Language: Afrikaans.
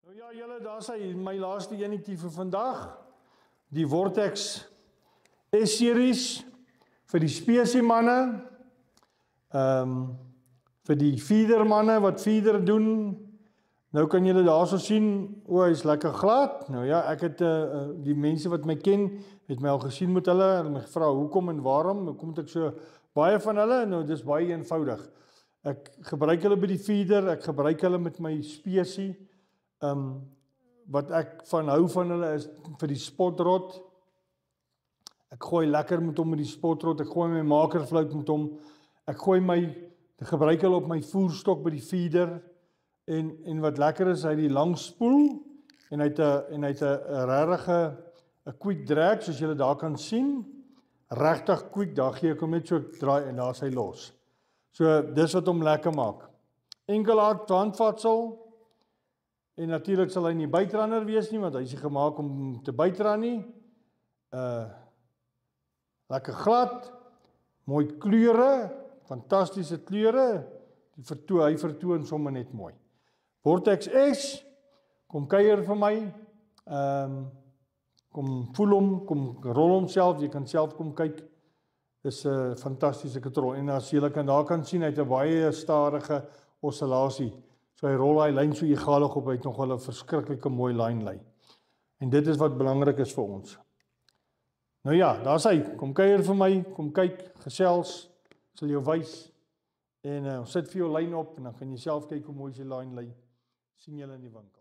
Nou ja, julle, daar is hy, my laaste enetjie vir vandag. Die Vortex S-series vir die spesiemanne. Vir die feedermanne wat feeder doen. Nou kan julle daarso sien, hy is lekker glad. Nou ja, ek het die mense wat my ken, het my al gesien met hulle en my gevra hoekom en waarom. Nou kom ek so baie van hulle. Nou dis baie eenvoudig. Ek gebruik hulle by die feeder, ek gebruik hulle met my spesie. Wat ek van hou van hulle is vir die spotrot. Ek gooi lekker met hom met die spotrot, ek gooi my makervlout met hom. Ek gebruik hulle op my voerstok by die feeder. En wat lekker is, hy het die lang spoel en hy het 'n regtige 'n quick drag soos julle daar kan sien. Regtig quick, daar gee ek hom net so draai en daar is hy los. So dis wat hom lekker maak. Enkel handvatsel. En natuurlik sal hy nie buitrander wees nie, want hy is nie gemaak om te buitran nie. Lekker glad, mooi kleure, fantastiese kleure. Hy vertoon sommer net mooi. Vortex S, kom kuier vir my. Kom voel hom, kom rol hom self, jy kan self kom kyk. Dis 'n fantastiese katrol. En as jy daar kan sien, hy het 'n baie stadige oscillasie. So hy rol hy lyn so egalig op, hy het nog wel 'n verskriklike mooi lyn lei. En dit is wat belangrik is vir ons. Nou ja, daar's hy. Kom kuier vir my, kom kyk, gesels, sal jou wys. En ons sit vir jou lyn op en dan kan jy self kyk hoe mooi sy lyn lei. Sien julle in die winkel.